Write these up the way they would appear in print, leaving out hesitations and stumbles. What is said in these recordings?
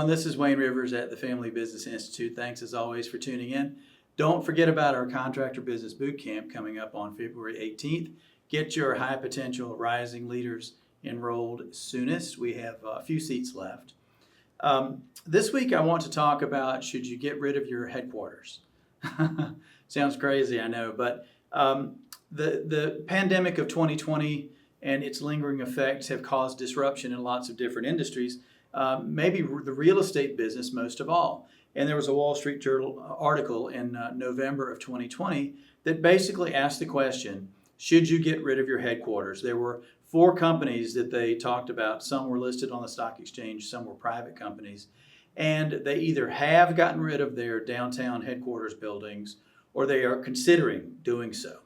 everyone. This is Wayne Rivers at the Family Business Institute. Thanks as always for tuning in. Don't forget about our Contractor Business Boot Camp coming up on February 18th. Get your high potential rising leaders enrolled soonest. We have a few seats left. This week I want to talk about, should you get rid of your headquarters? Sounds crazy, I know, but the pandemic of 2020 and its lingering effects have caused disruption in lots of different industries, maybe the real estate business most of all. And there was a Wall Street Journal article in November of 2020 that basically asked the question, should you get rid of your headquarters? There were 4 companies that they talked about. Some were listed on the stock exchange, some were private companies. And they either have gotten rid of their downtown headquarters buildings or they are considering doing so.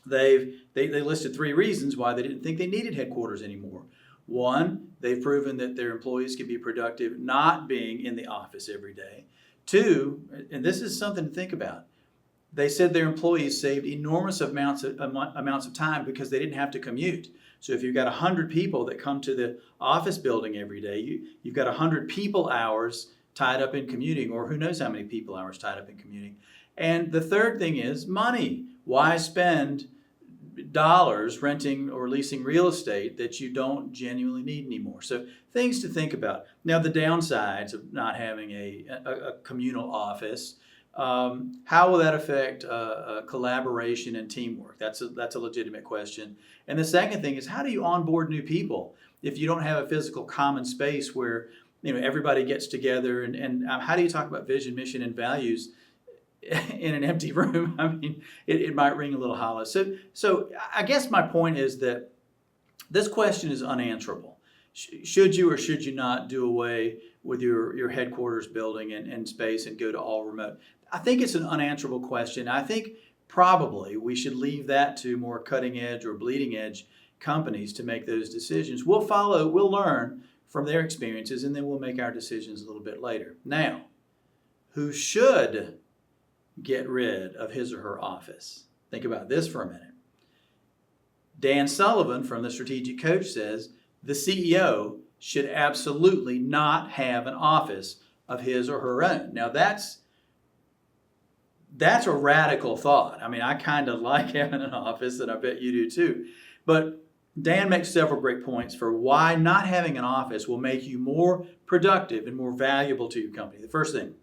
They listed 3 reasons why they didn't think they needed headquarters anymore. 1, they've proven that their employees can be productive not being in the office every day. 2, and this is something to think about, they said their employees saved enormous amounts of time because they didn't have to commute. So if you've got 100 people that come to the office building every day, you've got 100 people hours tied up in commuting, or who knows how many people hours tied up in commuting. And the third thing is money. Why spend dollars renting or leasing real estate that you don't genuinely need anymore? So things to think about. Now, the downsides of not having a communal office, how will that affect collaboration and teamwork? That's a legitimate question. And the second thing is, how do you onboard new people if you don't have a physical common space where everybody gets together? And how do you talk about vision, mission, and values in an empty room? I mean, it might ring a little hollow. So I guess my point is that this question is unanswerable. Should you or should you not do away with your headquarters building and space and go to all remote? I think it's an unanswerable question. I think probably we should leave that to more cutting edge or bleeding edge companies to make those decisions. We'll learn from their experiences, and then we'll make our decisions a little bit later. Now, who should get rid of his or her office? Think about this for a minute. Dan Sullivan from the Strategic Coach says the CEO should absolutely not have an office of his or her own. Now that's a radical thought. I mean, I kind of like having an office, and I bet you do too. But Dan makes several great points for why not having an office will make you more productive and more valuable to your company. The first thing,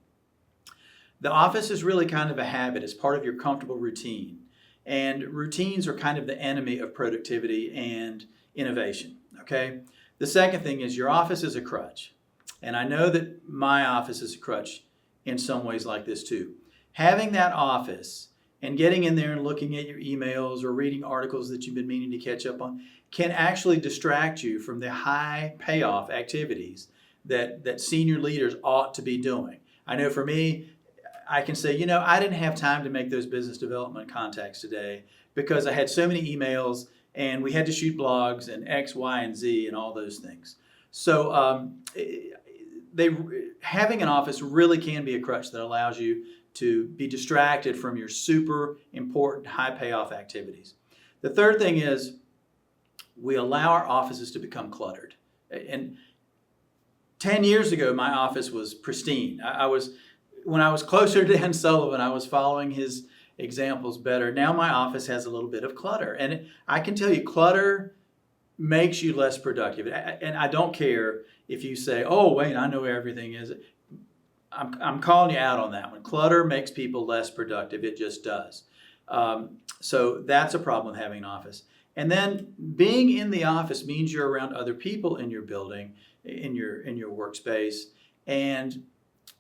the office is really kind of a habit. It's part of your comfortable routine. And routines are kind of the enemy of productivity and innovation, okay? The second thing is your office is a crutch. And I know that my office is a crutch in some ways like this too. Having that office and getting in there and looking at your emails or reading articles that you've been meaning to catch up on can actually distract you from the high payoff activities that senior leaders ought to be doing. I know for me, I can say, I didn't have time to make those business development contacts today because I had so many emails and we had to shoot blogs and X, Y, and Z and all those things. So having an office really can be a crutch that allows you to be distracted from your super important high payoff activities. The third thing is we allow our offices to become cluttered. And 10 years ago, my office was pristine. When I was closer to Dan Sullivan, I was following his examples better. Now my office has a little bit of clutter. And I can tell you, clutter makes you less productive. And I don't care if you say, oh, Wayne, I know where everything is. I'm calling you out on that one. Clutter makes people less productive. It just does. So that's a problem with having an office. And then being in the office means you're around other people in your building, in your workspace. And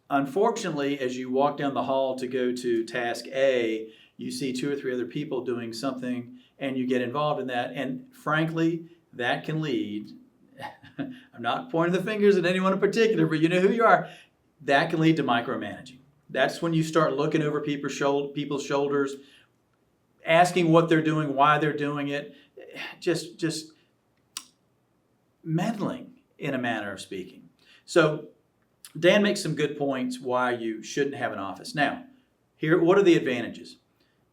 unfortunately, as you walk down the hall to go to task A, you see 2 or 3 other people doing something and you get involved in that. And frankly, that can lead, I'm not pointing the fingers at anyone in particular, but you know who you are. That can lead to micromanaging. That's when you start looking over people's shoulders, asking what they're doing, why they're doing it, just meddling in a manner of speaking. So Dan makes some good points why you shouldn't have an office. Now, what are the advantages?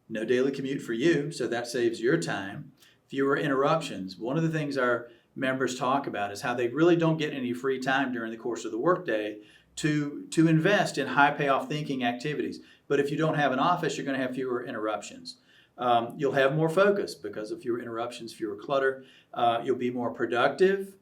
No daily commute for you, so that saves your time. Fewer interruptions. One of the things our members talk about is how they really don't get any free time during the course of the workday to invest in high payoff thinking activities. But if you don't have an office, you're going to have fewer interruptions. You'll have more focus because of fewer interruptions, fewer clutter. You'll be more productive.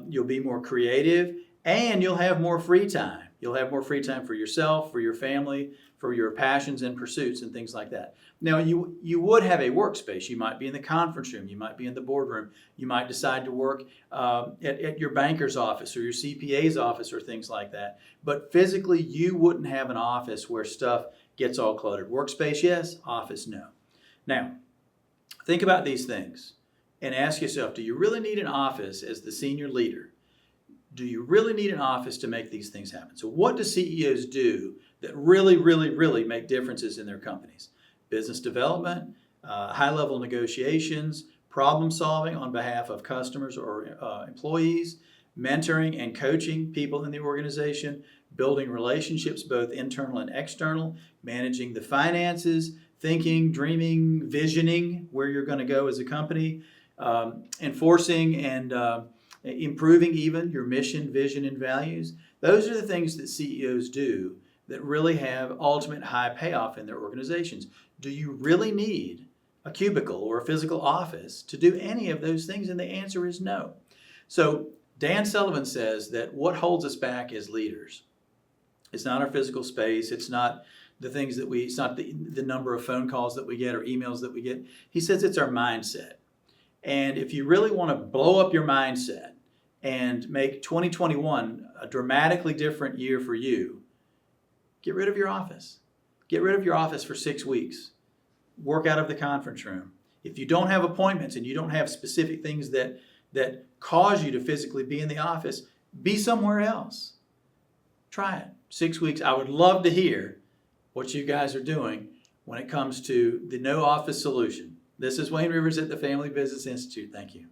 You'll be more creative, and you'll have more free time. You'll have more free time for yourself, for your family, for your passions and pursuits and things like that. Now, you would have a workspace. You might be in the conference room. You might be in the boardroom. You might decide to work at your banker's office or your CPA's office or things like that. But physically, you wouldn't have an office where stuff gets all cluttered. Workspace, yes. Office, no. Now, think about these things and ask yourself, do you really need an office as the senior leader? Do you really need an office to make these things happen? So what do CEOs do that really, really, really make differences in their companies? Business development, high-level negotiations, problem solving on behalf of customers or employees, mentoring and coaching people in the organization, building relationships both internal and external, managing the finances, thinking, dreaming, visioning where you're going to go as a company, enforcing and improving even your mission, vision, and values. Those are the things that CEOs do that really have ultimate high payoff in their organizations. Do you really need a cubicle or a physical office to do any of those things? And the answer is no. So Dan Sullivan says that what holds us back as leaders, it's not our physical space, it's not the things that it's not the number of phone calls that we get or emails that we get. He says it's our mindset. And if you really want to blow up your mindset and make 2021 a dramatically different year for you, get rid of your office. Get rid of your office for 6 weeks. Work out of the conference room. If you don't have appointments and you don't have specific things that cause you to physically be in the office, be somewhere else. Try it. 6 weeks. I would love to hear what you guys are doing when it comes to the no office solution. This is Wayne Rivers at the Family Business Institute. Thank you.